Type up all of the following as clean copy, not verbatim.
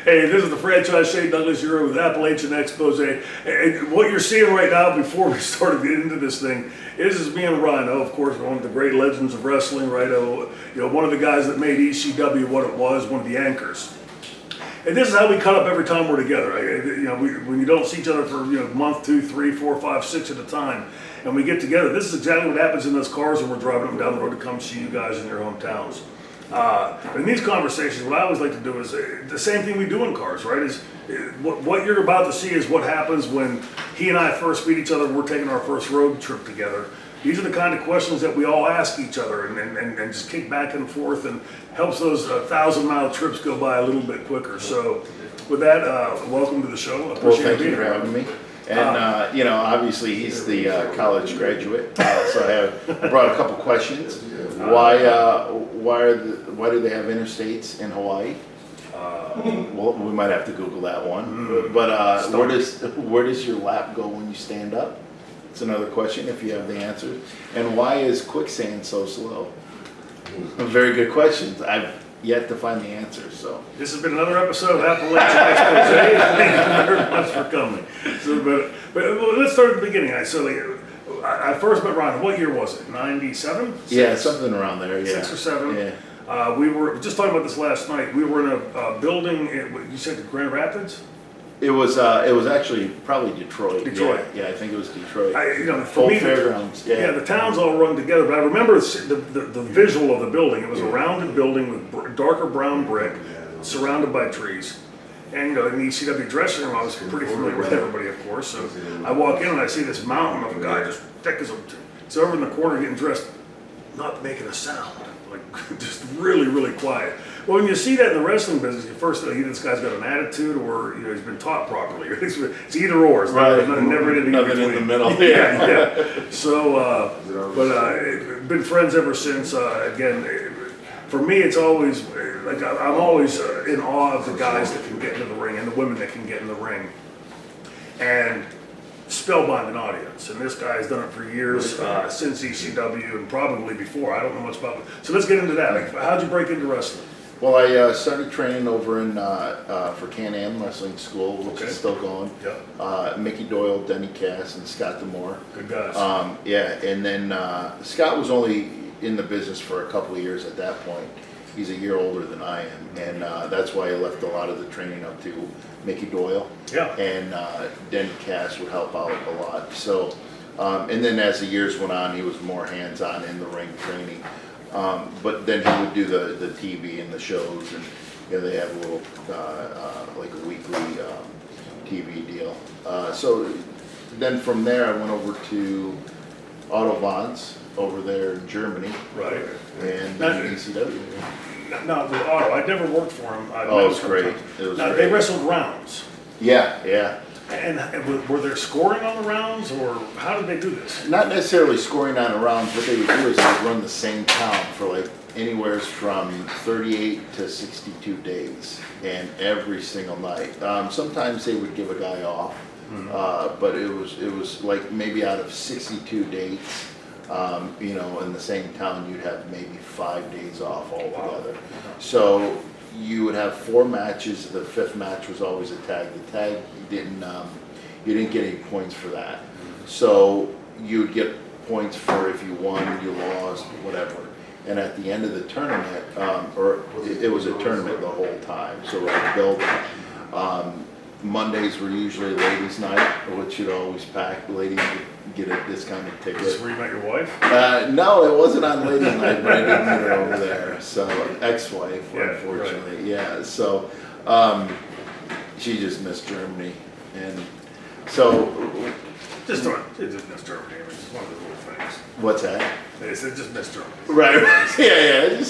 Hey, this is the franchise Shane Douglas here with Appalachian Expose. And what you're seeing right now, before we started getting into this thing, is me and Rhyno, of course, one of the great legends of wrestling, Rhyno, one of the guys that made ECW what it was, one of the anchors. And this is how we cut up every time we're together. When you don't see each other for a month, 2, 3, 4, 5, 6 at a time, and we get together, this is exactly what happens in those cars when we're driving them down the road to come see you guys in your hometowns. In these conversations, what I always like to do is the same thing we do in cars, right? Is what you're about to see is what happens when he and I first meet each other. We're taking our first road trip together. These are the kind of questions that we all ask each other and just kick back and forth and helps those 1,000-mile trips go by a little bit quicker. So with that, welcome to the show. Well, thank you for having me. And, obviously he's the college graduate, so I brought a couple questions. Why do they have interstates in Hawaii? Well, we might have to Google that one. But where does your lap go when you stand up? It's another question if you have the answer. And why is quicksand so slow? Very good questions. I've yet to find the answer. So this has been another episode of Appalachian Expose. Thank you very much for coming. But let's start at the beginning. I first met Rhyno. What year was it? 97? Yeah, something around there. Yeah, 6 or 7. Yeah. We were just talking about this last night. We were in a building. You said Grand Rapids. It was actually probably Detroit. Detroit. Yeah, I think it was Detroit. For me, fairgrounds. Yeah, the towns all run together. But I remember the visual of the building. It was a rounded building with darker brown brick, surrounded by trees. And in the ECW dressing room, I was pretty familiar with everybody, of course. So I walk in and I see this mountain of a guy just thick as it's over in the corner getting dressed, not making a sound, like just really, really quiet. Well, when you see that in the wrestling business, you first think either this guy's got an attitude or he's been taught properly. It's either or. It's right. Never anything in the middle. Yeah. So, been friends ever since. Again, for me, it's always like I'm always in awe of the guys that can get into the ring and the women that can get in the ring, and spellbind an audience. And this guy has done it for years, since ECW and probably before. I don't know much about it. So let's get into that. How'd you break into wrestling? Well, I started training over in for Can-Am Wrestling School, which is still going. Yep. Mickey Doyle, Denny Cass, and Scott Demore. Good guys. And then Scott was only in the business for a couple of years at that point. He's a year older than I am, and that's why I left a lot of the training up to Mickey Doyle. Yeah. And Denny Cass would help out a lot. So, and then as the years went on, he was more hands-on in the ring training. But then he would do the TV and the shows, and they have a little like a weekly TV deal. So then from there, I went over to Otto Vons over there in Germany. Right. And then ECW. No, the Otto. I never worked for him. It was great. It was great. They wrestled rounds. Yeah. And were there scoring on the rounds, or how did they do this? Not necessarily scoring on the rounds. What they would do is they would run the same town for like anywhere from 38 to 62 days, and every single night. Sometimes they would give a guy off, but it was like maybe out of 62 dates, in the same town, you'd have maybe 5 days off altogether. Wow. So you would have 4 matches. The 5th match was always a tag. The tag you didn't get any points for that. So you would get points for if you won, you lost, whatever. And at the end of the tournament, it was a tournament the whole time, so it was building. Mondays were usually ladies' night, which you'd always pack. Ladies would get a discounted ticket. Is this where you met your wife? No, it wasn't on ladies' night, but I did meet her over there. So ex-wife, unfortunately. Right. Yeah. So she just missed Germany, and so just missed Germany. I mean, it's one of the little things. What's that? They said just missed Germany. Right. Yeah.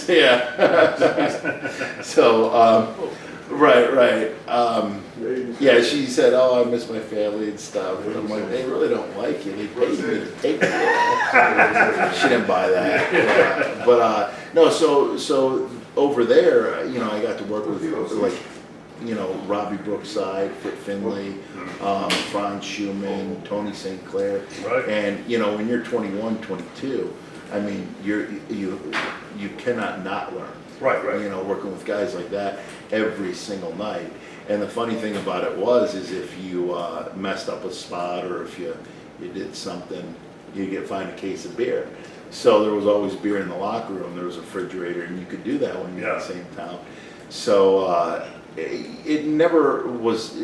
So. Right. Yeah, she said, "Oh, I miss my family and stuff." And I'm like, "They really don't like you. They paid me to take you." She didn't buy that. But no. So over there, I got to work with like, Robbie Brookside, Fit Finley, Franz Schumann, Tony St. Clair. Right. And when you're 21, 22, I mean, you cannot not learn. Right. You know, working with guys like that every single night. And the funny thing about it is if you messed up a spot or if you did something, you get fined a case of beer. So there was always beer in the locker room. There was a refrigerator, and you could do that when you're in the same town. So it never was.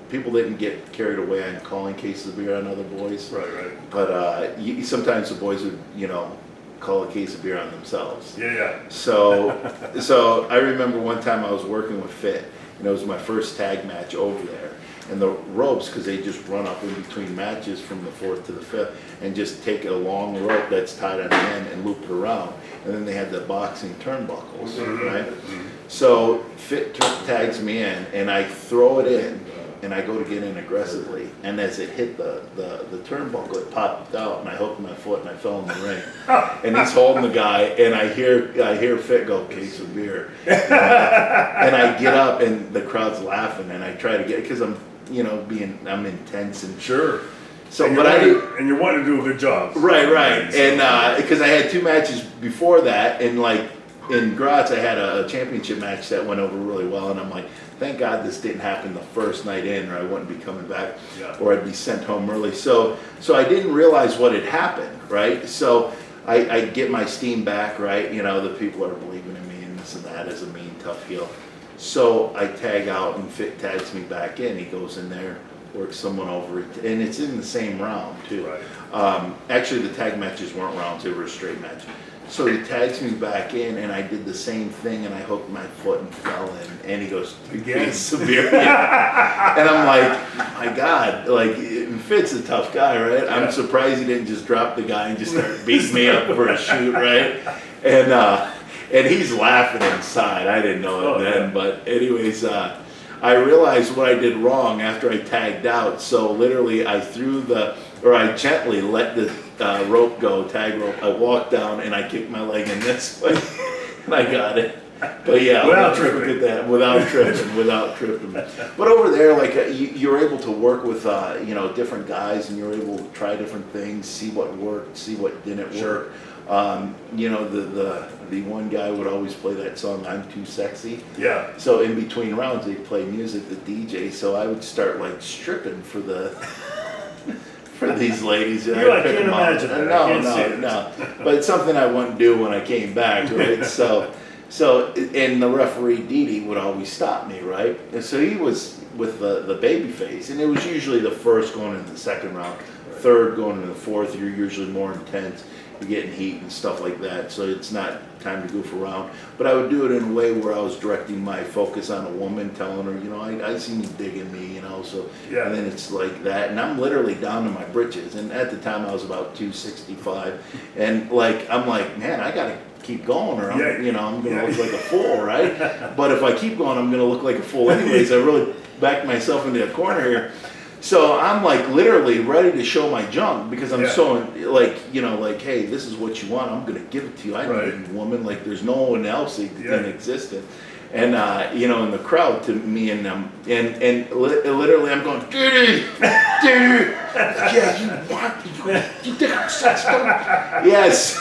People didn't get carried away on calling cases of beer on other boys. Right. But sometimes the boys would, you know, call a case of beer on themselves. Yeah. So I remember one time I was working with Fit, and it was my first tag match over there. And the ropes, because they just run up in between matches from the 4th to the 5th, and just take a long rope that's tied on the end and loop it around. And then they had the boxing turnbuckles, right? So Fit tags me in, and I throw it in, and I go to get in aggressively. And as it hit the turnbuckle, it popped out, and I hooked my foot, and I fell in the ring. And he's holding the guy, and I hear Fit go, case of beer. And I get up, and the crowd's laughing, and I try to get, because I'm intense and Sure. So, and you're wanting to do a good job. Right. And because I had 2 matches before that, and like in Graz, I had a championship match that went over really well, and I'm like, thank God this didn't happen the first night in, or I wouldn't be coming back, or I'd be sent home early. So I didn't realize what had happened, right? So I get my steam back, right? You know, the people are believing in me and this and that as a mean, tough heel. So I tag out, and Fit tags me back in. He goes in there, works someone over, and it's in the same round too. Right. Actually, the tag matches weren't rounds; they were a straight match. So he tags me back in, and I did the same thing, and I hooked my foot and fell in. And he goes, again, severe. And I'm like, my God, like Fit's a tough guy, right? I'm surprised he didn't just drop the guy and just start beating me up for a shoot, right? And he's laughing inside. I didn't know it then, but anyways, I realized what I did wrong after I tagged out. So literally, I gently let the rope go, tag rope. I walked down and I kicked my leg in this way, and I got it. But yeah, without tripping. Without tripping. But over there, like you're able to work with different guys, and you're able to try different things, see what worked, see what didn't work. The one guy would always play that song, "I'm Too Sexy." Yeah. So in between rounds, they'd play music, the DJ. So I would start like stripping for these ladies. I can't imagine that. No. But it's something I wouldn't do when I came back, right? So and the referee Didi would always stop me, right? And so he was with the baby face, and it was usually the first going into the second round, third going into the fourth. You're usually more intense. You're getting heat and stuff like that, so it's not time to goof around. But I would do it in a way where I was directing my focus on a woman, telling her, I seen you digging me, so and then it's like that, and I'm literally down to my britches, and at the time I was about 265, and I'm like, man, I gotta keep going, or I'm gonna look like a fool, right? But if I keep going, I'm gonna look like a fool anyways. I really backed myself into a corner here. So I'm like literally ready to show my junk because I'm so hey, this is what you want. I'm gonna give it to you. I need a woman. Like there's no one else that existed. And in the crowd to me and them, and literally I'm going, dude, yeah, you think I'm such a yes.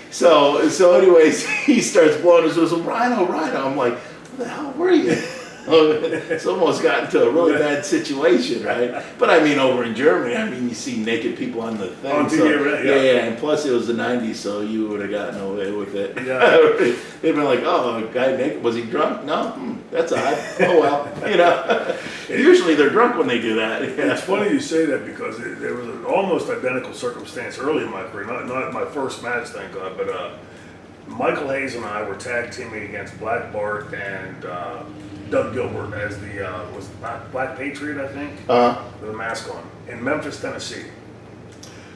So anyways, he starts blowing his whistle, Rhyno. I'm like, where the hell were you? It's almost gotten to a really bad situation, right? But I mean, over in Germany, you see naked people on the thing. On TV, right? Yeah, and plus it was the 90s, so you would have gotten away with it. Yeah. They'd been like, oh, a guy naked, was he drunk? No, that's odd. Oh well, Usually they're drunk when they do that. It's funny you say that because there was an almost identical circumstance early in my career, not my first match, thank God, but Michael Hayes and I were tag teaming against Black Bart and Doug Gilbert as the was Black Patriot, I think, with a mask on, in Memphis, Tennessee.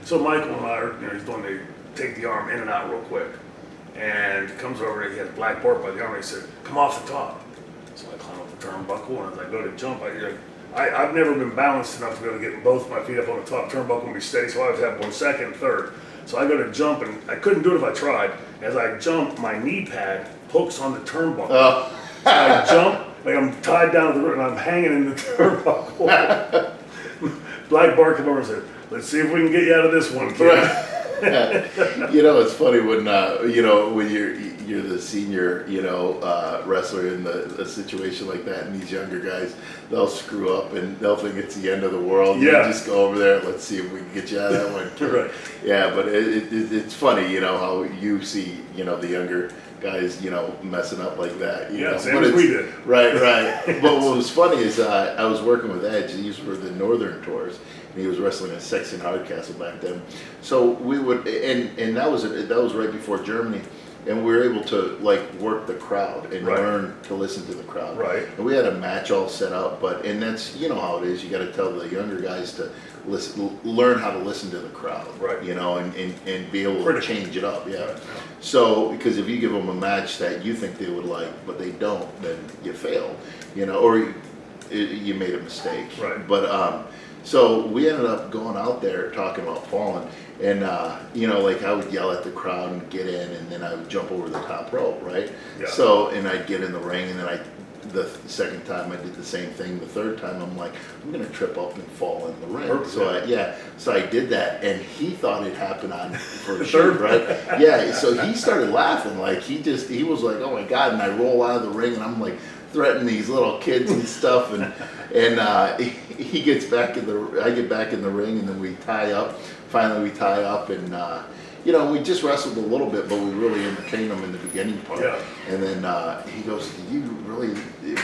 So Michael and I are, he's doing the take the arm in and out real quick, and comes over and he has Black Bart by the arm. And he said, "Come off the top." So I climb up the turnbuckle, and as I go to jump, I've never been balanced enough to be able to get both my feet up on the top turnbuckle and be steady. So I always have one second, third. So I go to jump, and I couldn't do it if I tried. As I jump, my knee pad hooks on the turnbuckle. So I jump. Like I'm tied down to the rope and I'm hanging in the turnbuckle. Black Bart came over and said, "Let's see if we can get you out of this one, kid." You know, it's funny when you know, when you're the senior, you know, wrestler in a situation like that, and these younger guys, they'll screw up and they'll think it's the end of the world. Yeah. You just go over there. Let's see if we can get you out of that one. Right. Yeah, but it's funny, you know, how you see, you know, the younger guys, you know, messing up like that. You know? Same But as we it's- did. Right, right. But what was funny is I was working with Edge. These were the Northern tours, and he was wrestling at Sexton Hardcastle back then. So we would, and that was right before Germany, and we were able to like work the crowd and Right. learn to listen to the crowd. Right. And we had a match all set up, and that's, you know how it is. You got to tell the younger guys to listen, learn how to listen to the crowd. Right. You know, and be able Critical. to change it up. Yeah. Right. So, because if you give them a match that you think they would like, but they don't, then you fail, you know, or you made a mistake. Right. But, so we ended up going out there talking about falling, and, you know, like I would yell at the crowd and get in, and then I would jump over the top rope, right? Yeah. So, and I'd get in the ring, and then the second time I did the same thing. The third time I'm like, I'm gonna trip up and fall in the ring. Perfect. So I did that, and he thought it happened for a The shoot, third? right? Yeah, so he started laughing, like he was like, oh my God, and I roll out of the ring, and I'm like threatening these little kids and stuff, and he gets back I get back in the ring, and then we tie up. Finally, we tie up, and you know, we just wrestled a little bit, but we really entertained him in the beginning part. Yeah. And then he goes, "Did you really?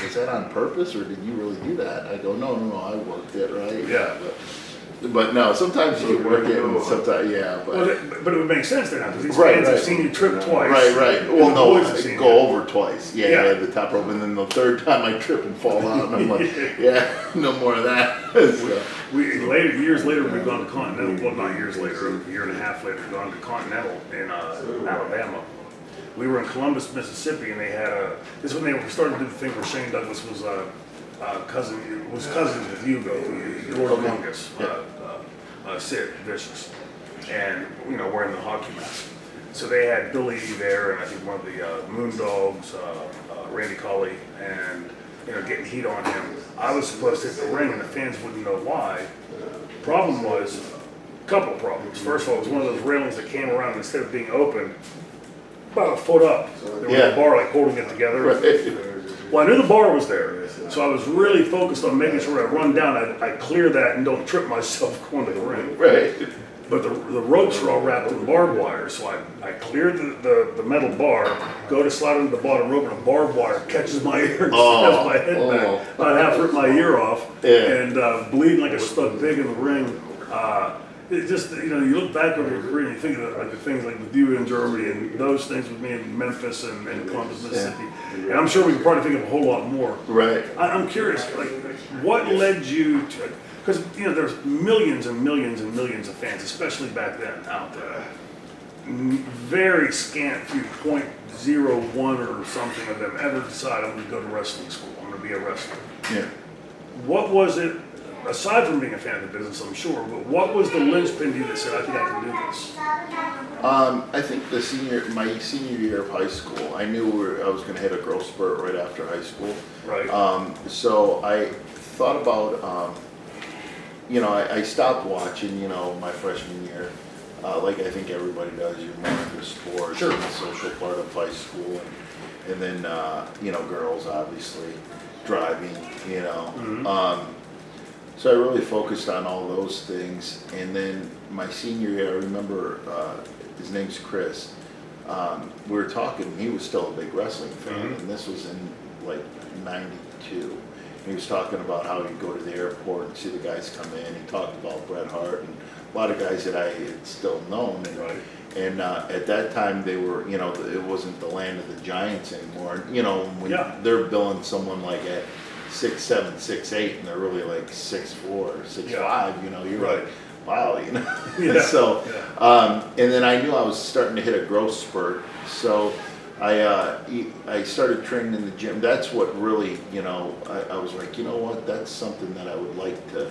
Was that on purpose, or did you really do that?" I go, "No, I worked it, right?" Yeah. But no, sometimes you work it, and sometimes Well, but. but it would make sense then, because these Right, fans right. have seen you trip twice. Right. and Well, the no, boys have I seen go you. over twice. Yeah. Yeah, the top rope, and then the third time I trip and fall out, and I'm like, yeah, no more of that. So, Years later, we've gone to Continental. Well, not years later, a year and a half later, we've gone to Continental in Alabama. We were in Columbus, Mississippi, and they had this is when they were starting to do the thing where Shane Douglas was cousins with Hugo, Lord Okay. Mungus, Sid Vicious, and you know, wearing the hockey mask. So they had Billy there, and I think one of the Moondogs, Randy Colley, and you know, getting heat on him. I was supposed to hit the ring, and the fans wouldn't know why. Problem was, a couple problems. First of all, it was one of those railings that came around, and instead of being open, about a foot up, there was Yeah. a bar like holding it together. Right. Well, I knew the bar was there, so I was really focused on making sure I run down, I clear that and don't trip myself going to the ring. right. But the ropes were all wrapped in barbed wire, so I cleared the metal bar, go to slide into the bottom rope, and a barbed wire catches my ear and snaps my head back. I half ripped my ear off, Yeah. and bleeding like a stuck pig in the ring. It just, you know, you look back over your career and you think of like the things like with you in Germany and those things with me in Memphis and Columbus, Mississippi. And I'm sure we could probably think of a whole lot more. Right. I'm curious, like, what led you to, because, you know, there's millions and millions and millions of fans, especially back then, out there. Very scant few, 0.01 or something of them ever decide I'm going to go to wrestling school, I'm going to be a wrestler. Yeah. What was it, aside from being a fan of the business, I'm sure, but what was the linchpin to you that said, I think I can do this? I think my senior year of high school, I knew I was going to hit a growth spurt right after high school. Right. So I thought about, you know, I stopped watching, you know, my freshman year, like I think everybody does. You're more into sports Sure. and the social part of high school, and then, you know, girls obviously, driving, you know. Mm-hmm. So I really focused on all those things, and then my senior year, I remember, his name's Chris. We were talking, he was still a big wrestling fan, Mm-hmm. and this was in like '92. He was talking about how he'd go to the airport and see the guys come in. He talked about Bret Hart and a lot of guys that I had still known. And, Right. and at that time, they were, you know, it wasn't the land of the giants anymore. You know, when Yeah. they're billing someone like at 6'7", 6'8", and they're really like 6'4", 6'5", you know, you're Right. like, wow, you know. Yeah. So, Yeah. and then I knew I was starting to hit a growth spurt. So I started training in the gym. That's what really, you know, I was like, you know what, that's something that I would like to,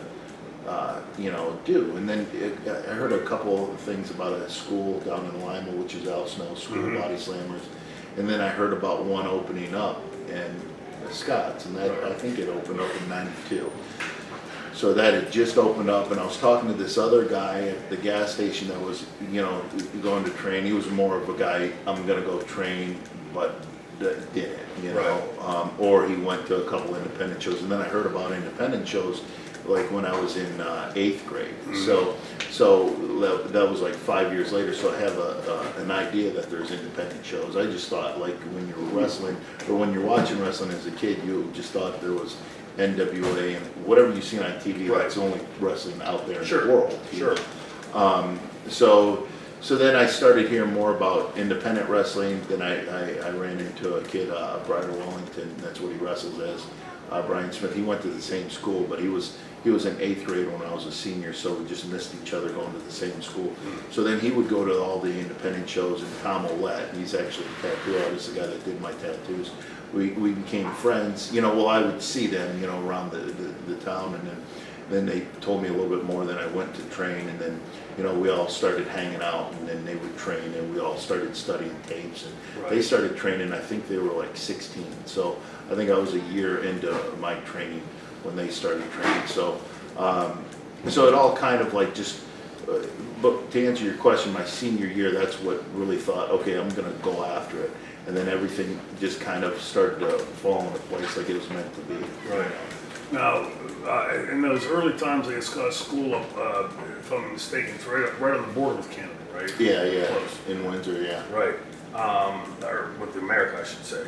you know, do. And then I heard a couple of things about a school down in Lima, which is Al Snow's School of Body Slammers. And then I heard about one opening up in Scott's, and I think it opened up in '92. So that had just opened up, and I was talking to this other guy at the gas station that was, going to train. He was more of a guy, I'm gonna go train, but didn't, or he went to a couple independent shows, and then I heard about independent shows like when I was in 8th grade. So that was like 5 years later. So I have an idea that there's independent shows. I just thought like when you were wrestling or when you're watching wrestling as a kid, you just thought there was NWA and whatever you've seen on TV. Right. That's the only wrestling out there in Sure. the world. Sure. So then I started hearing more about independent wrestling. Then I ran into a kid, Brian Wellington. That's what he wrestles as. Brian Smith. He went to the same school, but he was in 8th grade when I was a senior, so we just missed each other going to the same school. So then he would go to all the independent shows, and Tom Ouellette, he's actually a tattoo artist, the guy that did my tattoos. We became friends. I would see them, around the town, and then they told me a little bit more. Then I went to train, and then we all started hanging out, and then they would train, and we all started studying tapes, and Right. they started training. I think they were like 16, so I think I was a year into my training when they started training. So it all kind of like just. But to answer your question, my senior year, that's what really thought, okay, I'm going to go after it. And then everything just kind of started to fall into place like it was meant to be. Right. Now, in those early times, they discussed school up, if I'm mistaken, it's right on the border with Canada, right? Yeah. Close. In Windsor, yeah. Right. Or with America, I should say.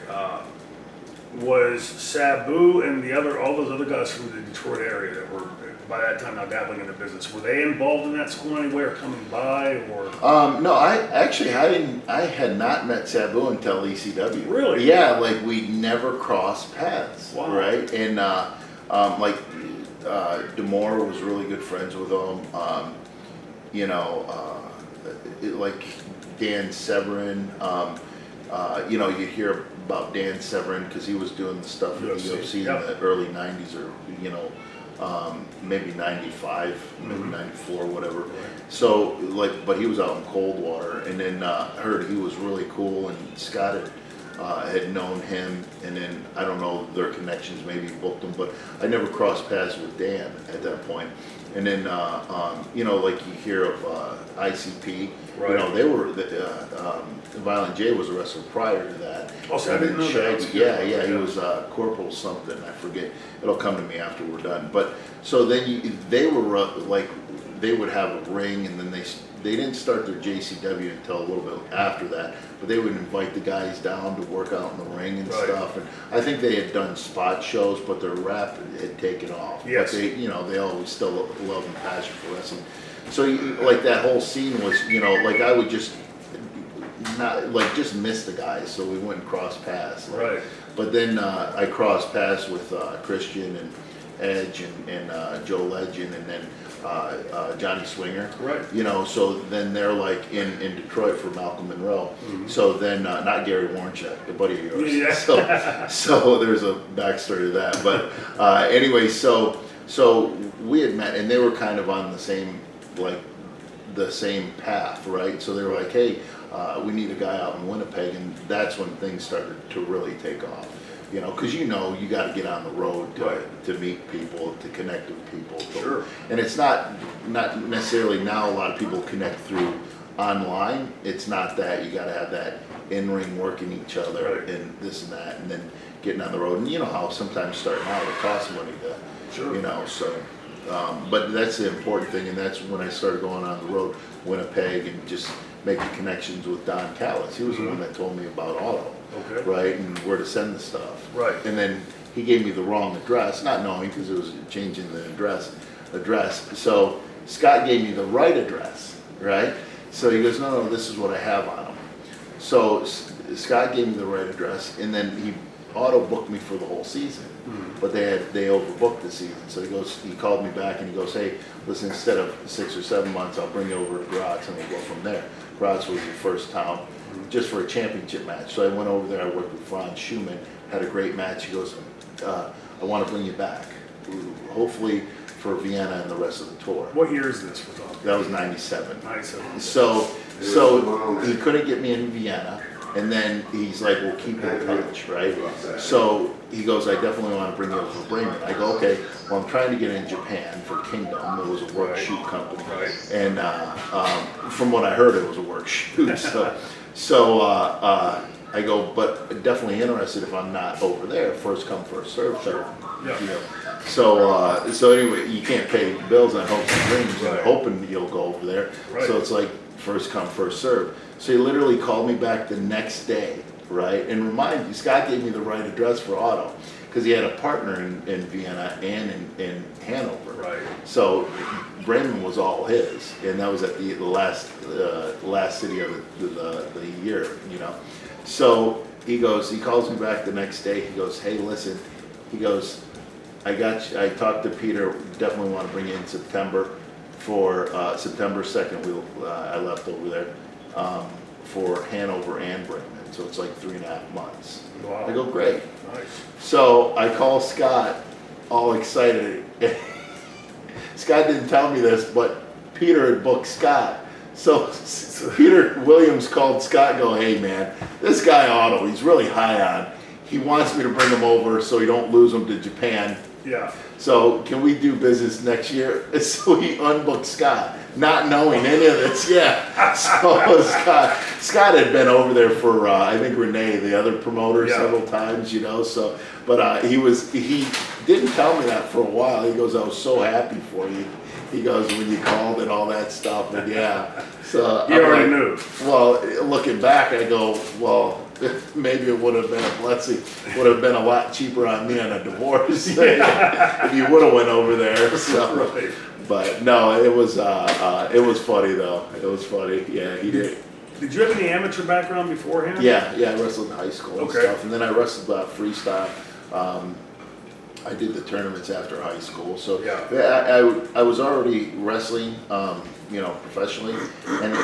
Was Sabu and all those other guys from the Detroit area that were by that time now dabbling in the business, were they involved in that school anywhere, coming by, or? No, I had not met Sabu until ECW. Really? Yeah, like we never crossed paths. Wow. Right, and Demore was really good friends with him. Like Dan Severin. You hear about Dan Severin because he was doing the stuff with the UFC Yep. in the early '90s, or maybe '95, maybe '94, whatever. So but he was out in Coldwater, and then heard he was really cool, and Scott had known him, and then I don't know their connections, maybe booked him, but I never crossed paths with Dan at that point. And then like you hear of ICP, Right. they were Violent J was a wrestler prior to that. Oh, so I didn't know that. Shaggy, yeah, he was Corporal something, I forget. It'll come to me after we're done. But so then they were they would have a ring, and then they didn't start their JCW until a little bit after that. But they would invite the guys down to work out in the ring and Right. stuff. And I think they had done spot shows, but their rap had taken off. Yes. But they always still love and passion for wrestling. So that whole scene was, I would just just miss the guys, so we wouldn't cross paths. Right. But then I crossed paths with Christian and Edge and Joe Legend, and then Johnny Swinger. Right. So then they're like in Detroit for Malcolm Monroe. Mm-hmm. So then not Gary Warnchuk, a buddy of yours. Yeah. So there's a backstory to that. But anyway, so we had met, and they were kind of on the same path, right? So they were like, hey, we need a guy out in Winnipeg, and that's when things started to really take off. Because you got to get on the road to meet people, to connect with people. Sure. And it's not necessarily now a lot of people connect through online. It's not that. You got to have that in-ring working each other, Right. and this and that, and then getting on the road. And you know how sometimes starting out it costs money to, Sure. So. But that's the important thing, and that's when I started going on the road, Winnipeg, and just making connections with Don Callis. He was the one that told me about auto, Okay. right, and where to send the stuff. Right. And then he gave me the wrong address, not knowing because it was changing the address. So Scott gave me the right address, right? So he goes, no, this is what I have on him. So Scott gave me the right address, and then he auto booked me for the whole season. Mm-hmm. But they overbooked the season. So he called me back and he goes, hey, listen, instead of 6 or 7 months, I'll bring you over to Graz and we'll go from there. Graz was the first town just for a championship match. So I went over there, I worked with Franz Schumann, had a great match. He goes, I want to bring you back, hopefully for Vienna and the rest of the tour. What year is this we're talking? That was 97. 97. So he couldn't get me in Vienna. And then he's like, "We'll keep in touch, right?" So he goes, "I definitely want to bring you over for Bremen." I go, "Okay, well, I'm trying to get in Japan for Kingdom. It was a work shoot company, and from what I heard, it was a work shoot." So I go, "But definitely interested if I'm not over there. First come, first serve." Yeah. You know. So anyway, you can't pay bills on hopes and dreams and hoping you'll go over there. Right. So it's like first come, first serve. So he literally called me back the next day, right? And remind you, Scott gave me the right address for auto because he had a partner in Vienna and in Hanover. Right. So Bremen was all his, and that was at the last city of the year, you know. So he calls me back the next day. He goes, "Hey, listen," he goes, "I talked to Peter. Definitely want to bring you in September for September 2nd. I left over there for Hanover and Bremen. So it's like 3.5 months." Wow. I go, "Great." Nice. So I call Scott, all excited. Scott didn't tell me this, but Peter had booked Scott. So Peter Williams called Scott and go, "Hey man, this guy Otto, he's really high on. He wants me to bring him over so he don't lose him to Japan. Yeah. So can we do business next year?" So he unbooked Scott, not knowing any of this. Yeah. So Scott had been over there for I think Renee, the other promoter, several times, you know. So, but he didn't tell me that for a while. He goes, "I was so happy for you." He goes, "When you called and all that stuff," and yeah. So you already knew. Well, looking back, I go, well, maybe it would have been a blessing. Would have been a lot cheaper on me on a divorce if you would have went over there. So, Right. but no, it was funny though. It was funny. Yeah, he did. Did you have any amateur background beforehand? Yeah, I wrestled in high school and Okay. stuff, and then I wrestled freestyle. I did the tournaments after high school, so I was already wrestling, professionally, and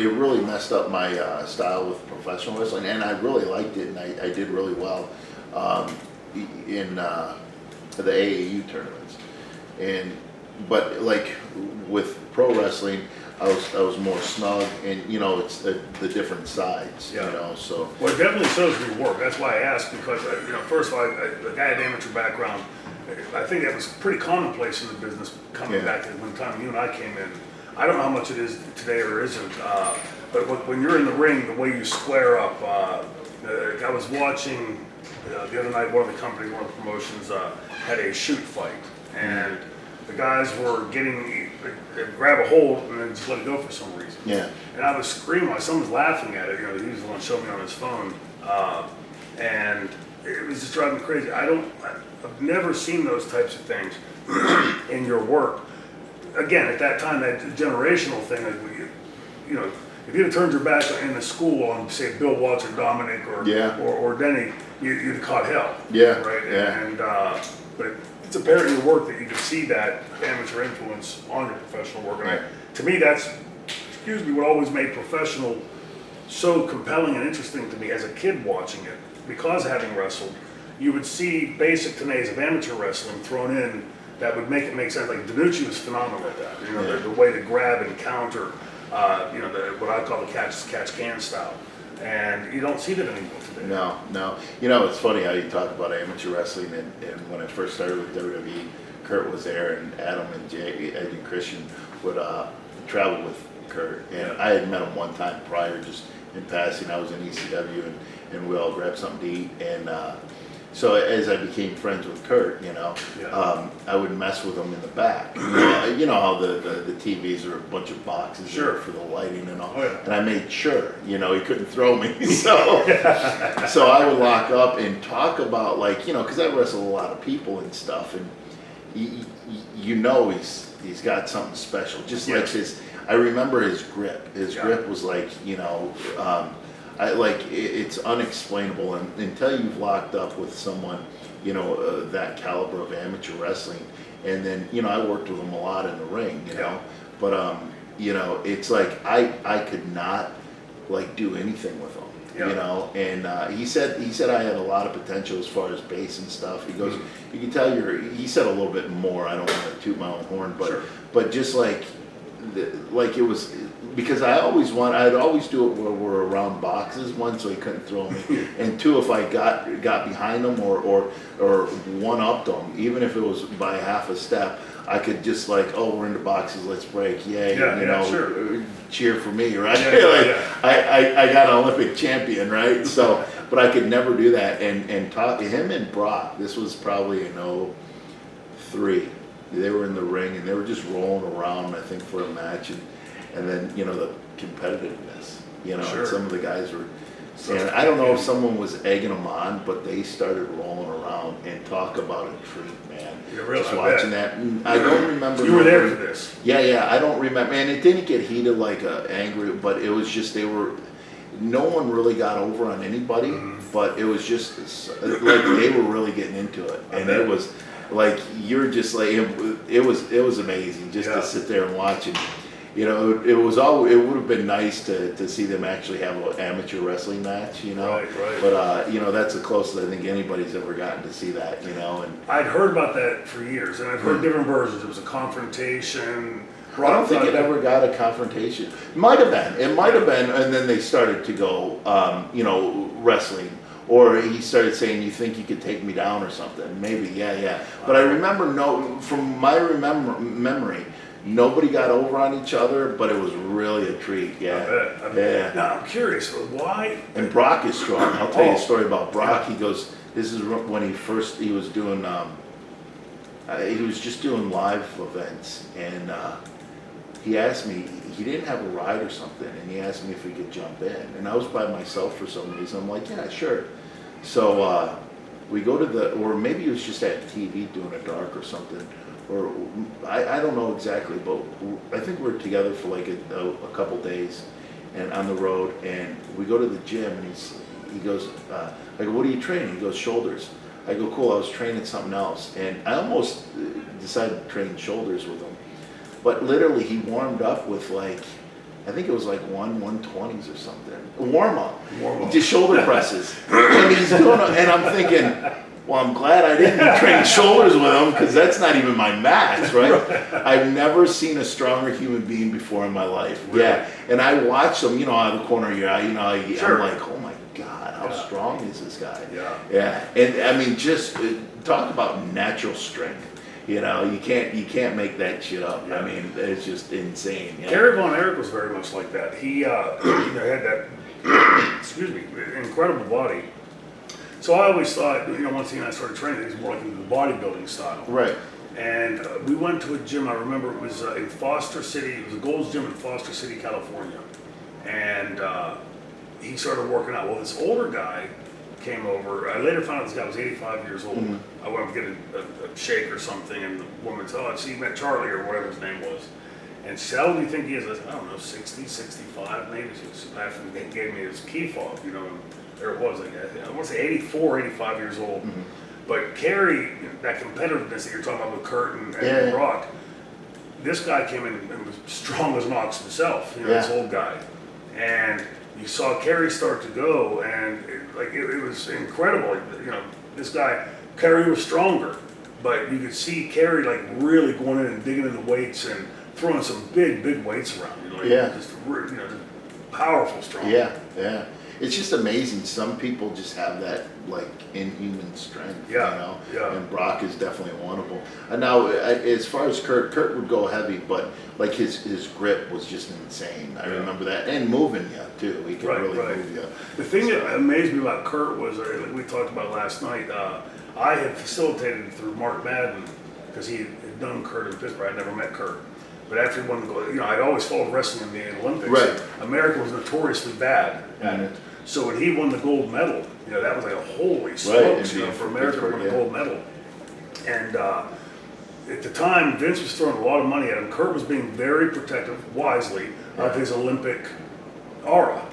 it really messed up my style with professional wrestling, and I really liked it, and I did really well in the AAU tournaments, but like with pro wrestling, I was more snug, and it's the different sides, so. Well, it definitely shows your work. That's why I asked, because first of all, the guy had amateur background. I think that was pretty commonplace in the business coming back to when time you and I came in. I don't know how much it is today or isn't, but when you're in the ring, the way you square up. I was watching the other night. One of the promotions had a shoot fight, and the guys were they'd grab a hold and then just let it go for some reason. Yeah. And I was screaming while someone was laughing at it. He was the one showing me on his phone, and it was just driving me crazy. I've never seen those types of things in your work. Again, at that time, that generational thing, if you'd have turned your back in the school on, say, Bill Watts or Dominic or Denny, you'd have caught hell. Yeah. Right. Yeah. And but it's apparent in your work that you can see that amateur influence on your professional work. And to me, that's what always made professional so compelling and interesting to me as a kid watching it, because having wrestled, you would see basic tenets of amateur wrestling thrown in that would make it make sense. Like DiNucci was phenomenal at that. The way to grab and counter, what I call the catch can style, and you don't see that anymore today. No. It's funny how you talk about amateur wrestling, and when I first started with WWE, Kurt was there, and Adam and Ed and Christian would travel with Kurt, and I had met him one time prior, just in passing. I was in ECW, and we all grabbed something to eat, and so as I became friends with Kurt, I would mess with him in the back. You know how the TVs are a bunch of boxes there for the lighting and all. Oh, yeah. And I made sure, he couldn't throw me. So I would lock up and talk about, because I wrestle a lot of people and stuff, and he's got something special. Just like I remember his grip. His grip was it's unexplainable until you've locked up with someone, that caliber of amateur wrestling. And then, I worked with him a lot in the ring, but, it's like, I could not do anything with him, and he said I had a lot of potential as far as base and stuff. He goes, you can tell he said a little bit more. I don't want to toot my own horn, but just like it was, because I'd always do it where we're around boxes, one, so he couldn't throw me, and two, if I got behind him or one-upped him, even if it was by half a step, I could just like, oh, we're in the boxes, let's break, yay, Sure. cheer for me, right? Yeah. I got an Olympic champion, right? So, but I could never do that, and talk to him and Brock, this was probably in '03. They were in the ring and they were just rolling around, I think, for a match, and then the competitiveness, Sure. and some of the guys were, and I don't know if someone was egging them on, but they started rolling around and talk about a treat, man. Really? Just watching that, and I don't remember. You were there for this. Yeah, I don't remember, and it didn't get heated like angry, but it was just no one really got over on anybody, but it was just like they were really getting into it, and it was. Like you're just like it was amazing just to sit there and watch it. It would have been nice to see them actually have an amateur wrestling match. Right. But that's the closest I think anybody's ever gotten to see that. And I'd heard about that for years, and I've heard different versions. It was a confrontation. I don't think it ever got a confrontation. It might have been, and then they started to go, wrestling. Or he started saying, "You think you could take me down or something?" Maybe, yeah. But I remember, from my memory, nobody got over on each other, but it was really a treat. Yeah, I bet. Now I'm curious, why? And Brock is strong. I'll tell you a story about Brock. He goes, this is when he was doing, he was just doing live events, and he asked me, he didn't have a ride or something, and he asked me if we could jump in. And I was by myself for some reason. I'm like, yeah, sure. So we go to or maybe he was just at TV doing a dark or something, or I don't know exactly, but I think we were together for like a couple days and on the road, and we go to the gym, and he goes, I go, what are you training? He goes, shoulders. I go, cool, I was training something else, and I almost decided to train shoulders with him. But literally, he warmed up with I think it was like 120s or something. Warm up. Just shoulder presses. And he's doing and I'm thinking, well, I'm glad I didn't train shoulders with him, because that's not even my max, right? I've never seen a stronger human being before in my life. Really? Yeah. And I watched him, out of the corner of your eye, Sure. I'm like, oh my God, how strong is this guy? Yeah. And I mean, just talk about natural strength. You can't make that shit up. Yeah. I mean, it's just insane. Yeah. Gary Von Erich was very much like that. He had that, incredible body. So I always thought, once he and I started training, he was more like into the bodybuilding style. Right. And we went to a gym, I remember it was in Foster City, it was a Gold's Gym in Foster City, California. And he started working out. Well, this older guy came over. I later found out this guy was 85 years old. I went to get a shake or something, and the woman said, "Oh, you met Charlie," or whatever his name was. And she said, "How old do you think he is?" I said, "I don't know, 60, 65, maybe." She gave me his key fob, and there it was. I want to say 84, 85 years old. But Kerry, that competitiveness that you're talking about with Kurt and Brock, this guy came in and was strong as an ox himself, this old guy. And you saw Kerry start to go, and it was incredible. This guy, Kerry was stronger, but you could see Kerry really going in and digging into weights and throwing some big weights around. Just powerful, strong. Yeah. It's just amazing. Some people just have that inhuman strength. Yeah. And Brock is definitely one of them. And now, as far as Kurt would go heavy, but his grip was just insane. I remember that, and moving you too. He could really move you. The thing that amazed me about Kurt was, we talked about last night. I had facilitated through Mark Madden, because he had done Kurt in Pittsburgh. I'd never met Kurt. But after he won the gold, I'd always followed wrestling in the Olympics. Right. America was notoriously bad at it. So when he won the gold medal, that was like a holy smokes, for America to win the gold medal. And at the time, Vince was throwing a lot of money at him. Kurt was being very protective, wisely, of his Olympic aura.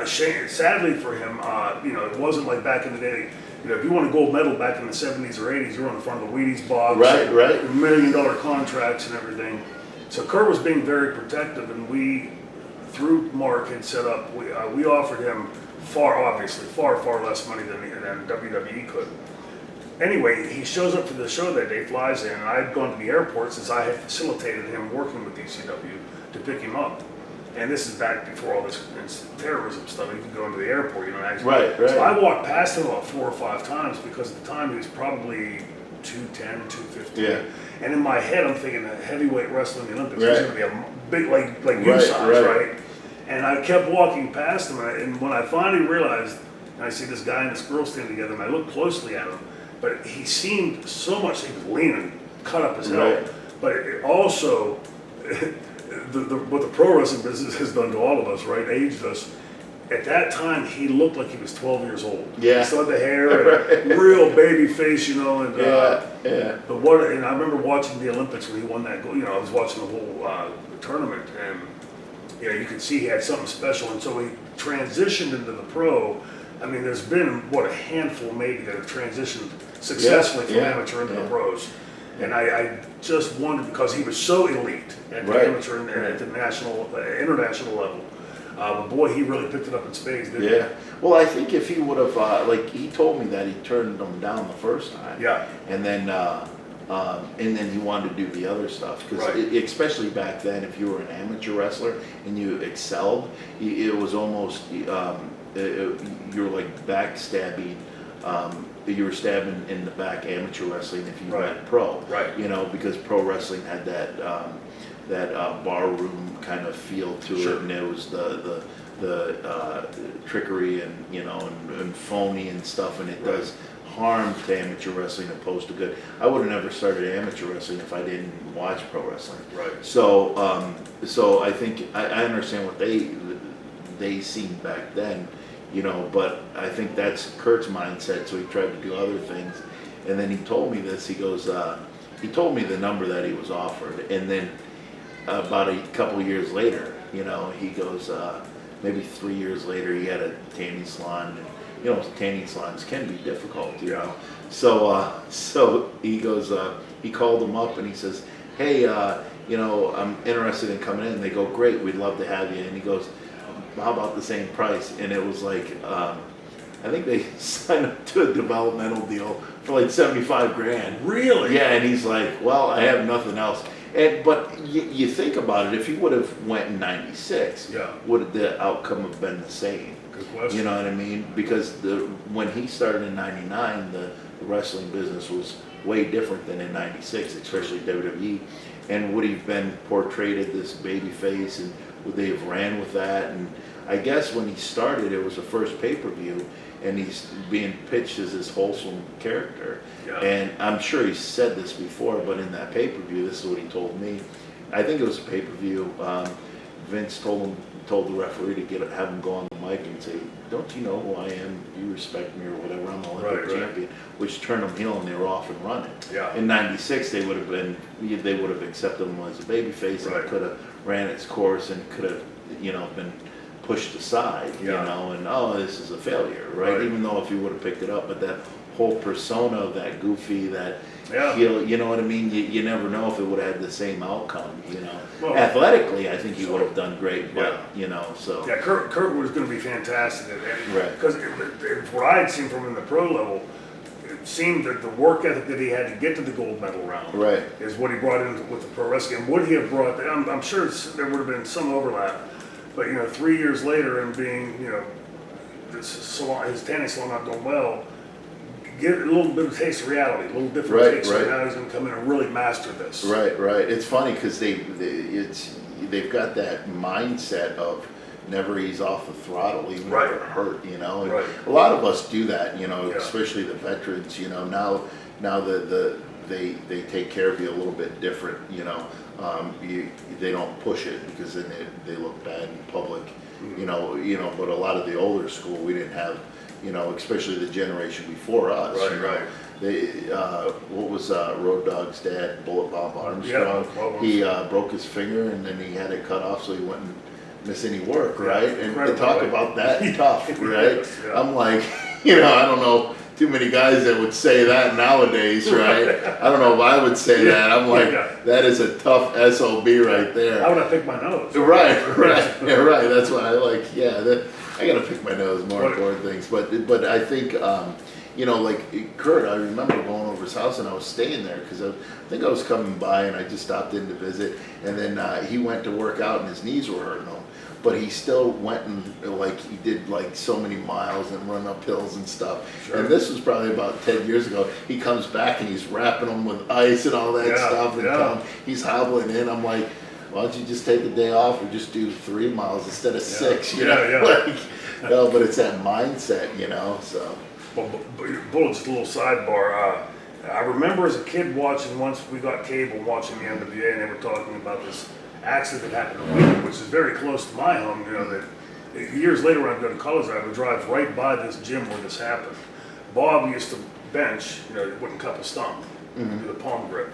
Sadly for him, it wasn't like back in the day. If you won a gold medal back in the 70s or 80s, you were on the front of the Wheaties box. Right. $1 million contracts and everything. So Kurt was being very protective, and we, through Mark, had set up, we offered him far less money than WWE could. anyway, he shows up for the show that day, flies in, and I had gone to the airport since I had facilitated him working with DCW to pick him up. And this is back before all this terrorism stuff. You could go into the airport, you know. Actually. Right. So I walked past him about 4 or 5 times because at the time he was probably 210, 215. Yeah. And in my head, I'm thinking that heavyweight wrestling Olympics Right. is going to be a big, like you size, right? And I kept walking past him, and when I finally realized, and I see this guy and this girl standing together, and I looked closely at him, but he seemed so much, he was lean and cut up as hell. Right. But it also, what the pro wrestling business has done to all of us, right, aged us. At that time, he looked like he was 12 years old. Yeah. He still had the hair, and real baby face, you know. And Yeah. But and I remember watching the Olympics when he won that gold. You know, I was watching the whole tournament, and you know, you could see he had something special. And so he transitioned into the pro. I mean, there's been a handful maybe that have transitioned successfully from amateur into the pros. And I just wondered because he was so elite at the amateur and at the international level. But boy, he really picked it up in spades, didn't he? Yeah. Well, I think if he would have, like he told me that he turned them down the first time. Yeah. And then he wanted to do the other stuff because especially back then, if you were an amateur wrestler and you excelled, it was almost you were like backstabbing. You were stabbing in the back amateur wrestling if you went pro. Right. You know, because pro wrestling had that barroom kind of feel to it, and it was the trickery and and phony and stuff, and it does harm to amateur wrestling opposed to good. I would have never started amateur wrestling if I didn't watch pro wrestling. Right. So so I think I understand what they seen back then, but I think that's Kurt's mindset. So he tried to do other things, and then he told me this. He goes, he told me the number that he was offered, and then about a couple years later, he goes, maybe 3 years later, he had a tanning salon, and tanning salons can be difficult, you know. So he goes, he called him up and he says, hey, I'm interested in coming in. And they go, great, we'd love to have you. And he goes, how about the same price? And it was like, I think they signed up to a developmental deal for like 75 grand. Really? Yeah, and he's like, well, I have nothing else. But you think about it, if he would have went in 96, would the outcome have been the same? Good question. You know what I mean? Because when he started in 99, the wrestling business was way different than in 96, especially WWE. And would he have been portrayed as this baby face, and would they have ran with that? And I guess when he started, it was the first pay-per-view, and he's being pitched as this wholesome character. And I'm sure he said this before, but in that pay-per-view, this is what he told me. I think it was a pay-per-view. Vince told the referee to have him go on the mic and say, "Don't you know who I am? Do you respect me or whatever? I'm the Olympic champion," which turned them heel, and they were off and running. In '96, they would have accepted him as a babyface, and could have ran its course and could have been pushed aside, and this is a failure, right? Even though if you would have picked it up, but that whole persona of that goofy, that heel, you know what I mean? You never know if it would have had the same outcome, Well, athletically, I think he would have done great, but, so. Yeah, Kurt was going to be fantastic. Because what I had seen from him in the pro level, it seemed that the work ethic that he had to get to the gold medal round is what he brought in with the pro wrestling. And would he have brought, I'm sure there would have been some overlap, but 3 years later and being, his tanning salon not going well, get a little bit of taste of reality, a little different taste. So now he's going to come in and really master this. Right. It's funny because they've got that mindset of never ease off the throttle, even if it hurt. And a lot of us do that. Especially the veterans. Now they take care of you a little bit different. They don't push it because then they look bad in public. But a lot of the older school, we didn't have. Especially the generation before us. They, what was Road Dogg's dad, Bullet Bob Armstrong? He broke his finger and then he had it cut off so he wouldn't miss any work, right? And to talk about that tough, right? I'm like, I don't know too many guys that would say that nowadays, right? I don't know if I would say that. I'm like, that is a tough SOB right there. I would have picked my nose. Right. That's why I like, I got to pick my nose, more important things. But I think, you know, like Kurt, I remember going over his house and I was staying there because I think I was coming by and I just stopped in to visit. And then he went to work out and his knees were hurting him. But he still went and like he did like so many miles and run up hills and stuff. Sure. And this was probably about 10 years ago. He comes back and he's wrapping them with ice and all that stuff. And he's hobbling in. I'm like, why don't you just take a day off or just do 3 miles instead of 6? You know? Like, no, but it's that mindset, you know. So. Well, Bull, just a little sidebar. I remember as a kid watching, once we got cable, watching the NWA, and they were talking about this accident that happened in Rhyno, which is very close to my home. You know, that years later when I go to college, I would drive right by this gym where this happened. Bob used to bench, you know, he wouldn't cup a stump, do the palm grip,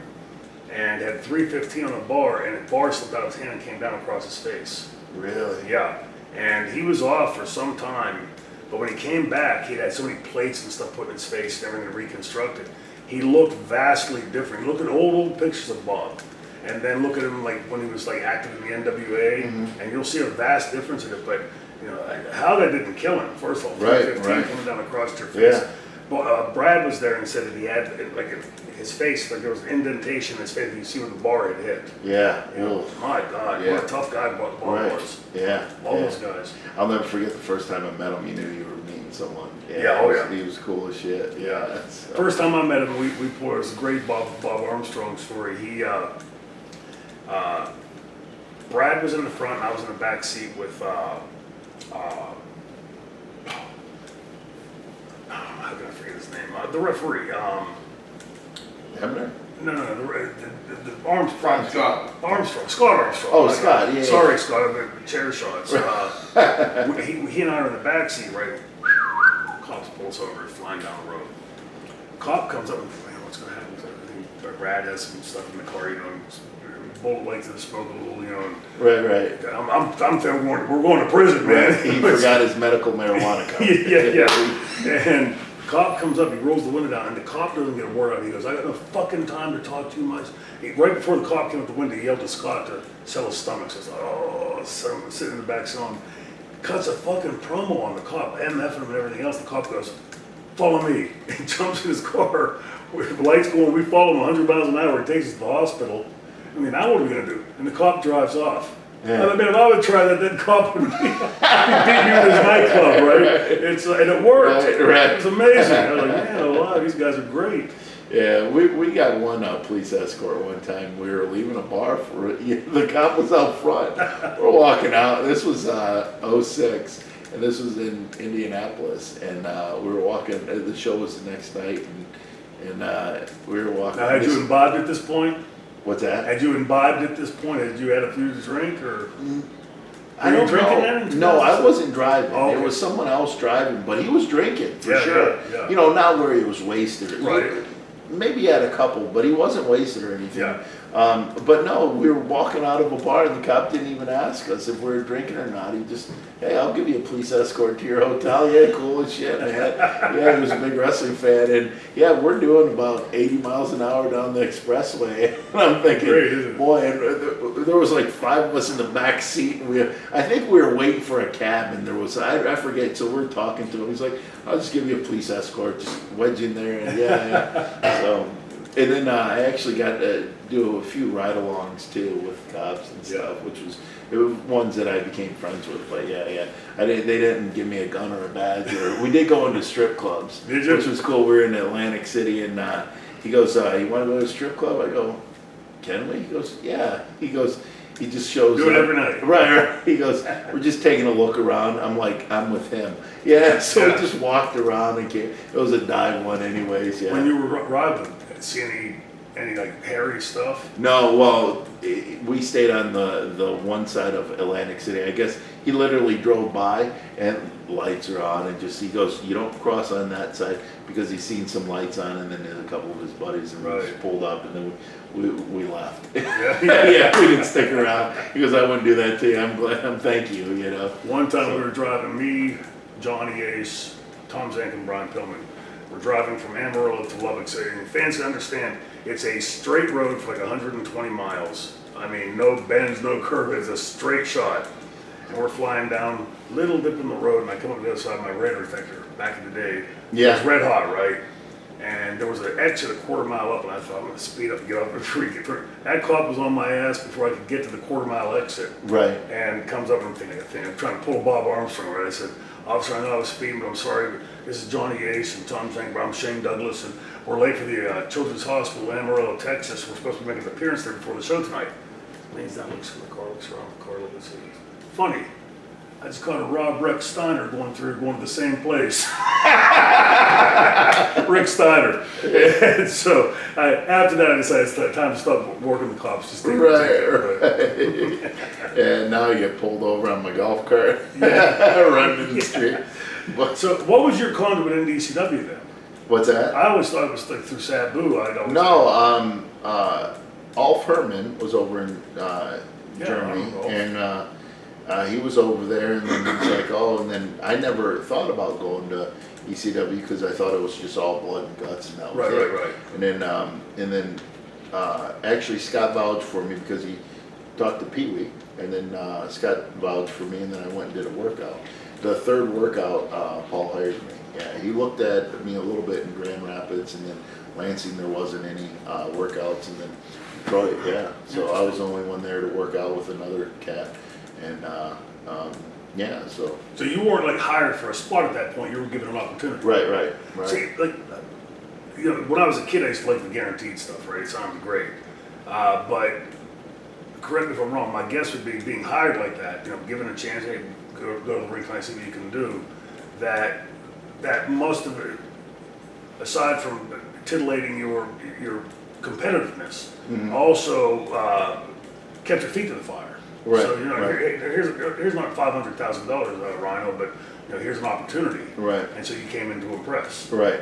and had 315 on the bar, and the bar slipped out of his hand and came down across his face. Really? Yeah, and he was off for some time, but when he came back, he had so many plates and stuff put in his face and everything reconstructed. He looked vastly different. Look at old pictures of Bob, and then look at him like when he was like active in the NWA, and you'll see a vast difference in it. But you know how that didn't kill him. First of all, 315 coming down across your face. Yeah. But Brad was there and said that he had like his face, like there was an indentation in his face. You see where the bar had hit. Yeah. You know, my God, what a tough guy Bob was. Yeah. All those guys. I'll never forget the first time I met him. You knew you were meeting someone. He was cool as shit. Yeah. So. First time I met him, we pulled. It was a great Bob Armstrong story. He Brad was in the front, and I was in the back seat with how can I forget his name? The referee. Hebner? No, the Armstrong. Scott Armstrong. Oh, Scott. Yeah. Sorry, Scott. Chair shots. He and I are in the back seat, right? Cops pulls over, flying down the road. Cop comes up and man, what's going to happen? I think Brad has some stuff in the car, you know. Bullet lights and smoke a little, you know. Right. I'm thinking we're going to prison, man. He forgot his medical marijuana card. yeah. And cop comes up, he rolls the window down, and the cop doesn't get a word out. He goes, I got no fucking time to talk to you much. Right before the cop came up the window, he yelled to Scott to sell his stomach. So I'm sitting in the back selling. Cuts a fucking promo on the cop, MFing him and everything else. The cop goes, follow me. He jumps in his car with the lights going. We follow him 100 miles an hour. He takes us to the hospital. I mean, now what are we going to do? And the cop drives off. Yeah. I mean, if I would try that, then cop would be beating you in his nightclub, right? And it worked. Right. It was amazing. I was like, man, a lot of these guys are great. Yeah, we got one police escort one time. We were leaving a bar for the cop was out front. We're walking out. This was '06, and this was in Indianapolis. And we were walking. The show was the next night, and we were walking. Now, had you imbibed at this point? What's that? Had you imbibed at this point? Had you had a few to drink, or? I don't drinking know. then? No, I wasn't driving. Oh, okay. It was someone else driving, but he was drinking for sure. Yeah. You know, not where he was wasted. Right. Maybe he had a couple, but he wasn't wasted or anything. Yeah. But no, we were walking out of a bar and the cop didn't even ask us if we were drinking or not. He just, hey, I'll give you a police escort to your hotel. Yeah, cool as shit, man. Yeah, he was a big wrestling fan. And yeah, we're doing about 80 miles an hour down the expressway. And I'm thinking, great, isn't it? boy, and there was like 5 of us in the back seat. And I think we were waiting for a cab and there was, I forget, so we're talking to him. He's like, I'll just give you a police escort, just wedge in there. And yeah. So, and then I actually got to do a few ride-alongs too with cops and stuff, which was ones that I became friends with. But yeah, they didn't give me a gun or a badge. We did go into strip clubs, which was cool. We were in Atlantic City, and he goes, "You want to go to a strip club?" I go, "Can we?" He goes, "Yeah." He goes, he just shows Do it up. every night. Right. He goes, we're just taking a look around. I'm like, I'm with him. Yeah, so we just walked around and came. It was a dive one anyways, yeah. When you were riding, see any like hairy stuff? No, well, we stayed on the one side of Atlantic City. I guess he literally drove by and lights are on and he goes, you don't cross on that side because he's seen some lights on and then there's a couple of his buddies and we just pulled up and then we left. Yeah, we didn't stick around. He goes, I wouldn't do that to you. I'm glad. Thank you, you know. One time we were driving, me, Johnny Ace, Tom Zank and Brian Pillman. We're driving from Amarillo to Lubbock City. And fans understand, it's a straight road for like 120 miles. I mean, no bends, no curve. It's a straight shot. And we're flying down, little dip in the road, and I come up to the other side of my radar detector. back in the day. Yeah. It was red hot, right? And there was an exit a quarter mile up, and I thought I'm going to speed up and get up before we get through. That cop was on my ass before I could get to the quarter mile exit. Right. And comes up and I'm thinking, I'm trying to pull Bob Armstrong, right? I said, officer, I know I was speeding, but I'm sorry. But this is Johnny Ace and Tom Zang, I'm Shane Douglas, and we're late for the Children's Hospital in Amarillo, Texas. We're supposed to be making an appearance there before the show tonight. Leans down, looks in the car, looks around the car, looks at it. Funny. I just caught a Rob Rex Steiner going to the same place. Rick Steiner. And so after that, I decided it's time to stop working the cops. Just Right. And now you get pulled over on my golf cart, running in the street. But, So what was your conduit in DCW then? what's that? I always thought it was like through Sabu. No, Alf Herman was over in Germany, Alf. and he was over there, and then he's like, oh, and then I never thought about going to ECW because I thought it was just all blood and guts, and that was it. Right. And then actually Scott vouched for me because he talked to Pee Wee, and then Scott vouched for me, and then I went and did a workout. The third workout, Paul hired me. Yeah, he looked at me a little bit in Grand Rapids, and then Lansing there wasn't any workouts, and then Detroit, yeah. So I was the only one there to work out with another cat, and yeah, so. So you weren't like hired for a spot at that point. You were given an opportunity. Right. See, like, when I was a kid, I used to like the guaranteed stuff, right? It sounded great. But correct me if I'm wrong, my guess would be being hired like that, given a chance, hey, go to the ring, can I see what you can do? That most of it, aside from titillating your competitiveness, also kept your feet to the fire. Right, So right. here's not $500,000, Rhyno, but here's an opportunity. Right. And so you came in to impress. Right.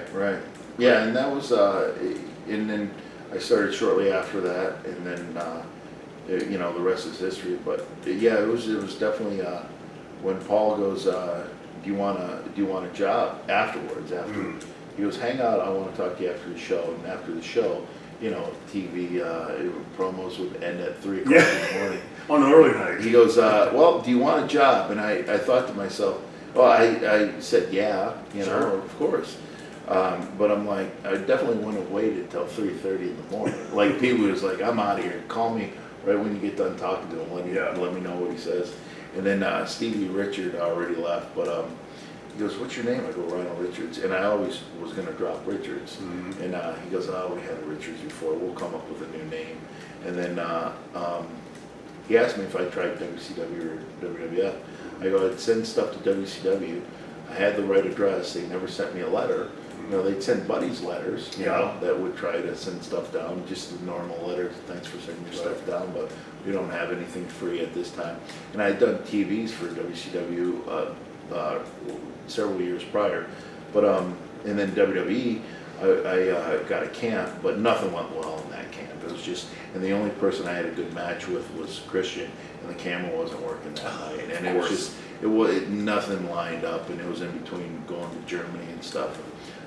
Yeah, and that was, and then I started shortly after that, and then, the rest is history. But yeah, it was definitely when Paul goes, do you want a job afterwards? He goes, hang out. I want to talk to you after the show. And after the show, TV promos would end at 3 o'clock in the morning. On an early night. He goes, well, do you want a job? And I thought to myself, well, I said, yeah, Sure. of course. But I'm like, I definitely wouldn't have waited till 3:30 in the morning. Like, Pee Wee was like, I'm out of here. Call me right when you get done talking to him. Let me know what he says. And then Stevie Richard already left, but he goes, what's your name? I go, Rhyno Richards. And I always was going to drop Richards. And he goes, oh, we had a Richards before. We'll come up with a new name. And then he asked me if I tried WCW or WWF. I go, I'd send stuff to WCW. I had the right address. They never sent me a letter. They'd send buddies letters, that would try to send stuff down, just the normal letters. Thanks for sending your stuff down, but we don't have anything free at this time. And I had done TVs for WCW several years prior, but and then WWE, I got a camp, but nothing went well in that camp. It was just, and the only person I had a good match with was Christian, and the camera wasn't working that night, and it was just, nothing lined up, and it was in between going to Germany and stuff.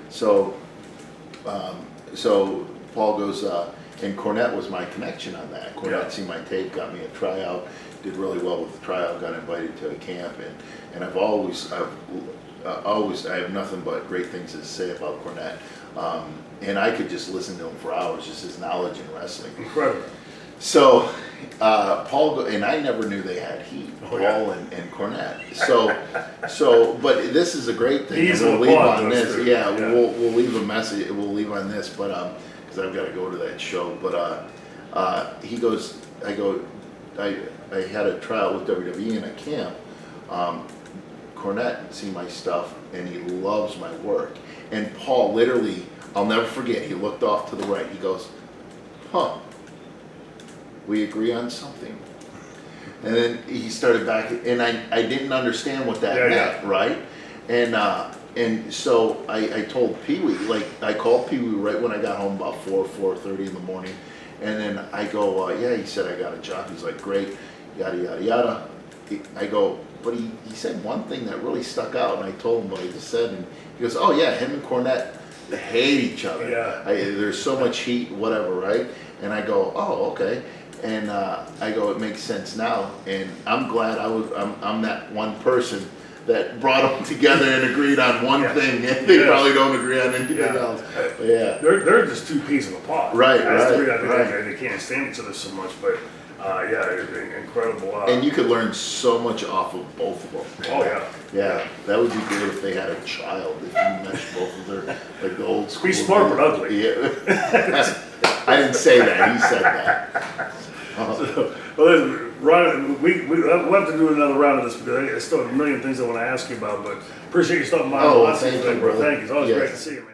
So Paul goes, and Cornette was my connection on that. Cornette seen my tape, got me a tryout, did really well with the tryout, got invited to a camp, and I have nothing but great things to say about Cornette. And I could just listen to him for hours, just his knowledge in wrestling. Incredible. So Paul, and I never knew they had heat, Paul and Cornette. So, but this is a great thing. We'll leave on this. We'll leave a message. We'll leave on this, but because I've got to go to that show. But he goes, I had a tryout with WWE in a camp. Cornette seen my stuff, and he loves my work. And Paul literally, I'll never forget, he looked off to the right. He goes, huh, we agree on something. And then he started back, and I didn't understand what that meant, right? And so I told Pee Wee, I called Pee Wee right when I got home about 4:30 in the morning. And then I go, he said I got a job. He's like, great, yada, yada, yada. I go, but he said one thing that really stuck out, and I told him what I just said, and he goes, oh yeah, him and Cornette, they hate each other. There's so much heat, whatever, right? And I go, oh, okay. And I go, it makes sense now, and I'm glad I'm that one person that brought them together and agreed on one Yeah. thing, and they Yeah. probably don't agree on anything Yeah. else. But yeah. They're just two peas in a pod. Right, That's the right, reason I think right. they can't stand each other so much, but yeah, incredible. And you could learn so much off of both of them. Oh yeah. Yeah, that would be great if they had a child, if you meshed both of their, like the old school. Be smart but ugly. Yeah. I didn't say that, he said that. Well, listen, Ron, we'll have to do another round of this because I still have a million things I want to ask you about, but appreciate you stopping by. Oh, Lots of thank things, you, bro. brother. Thank you. It's always Yes. great to see you, man.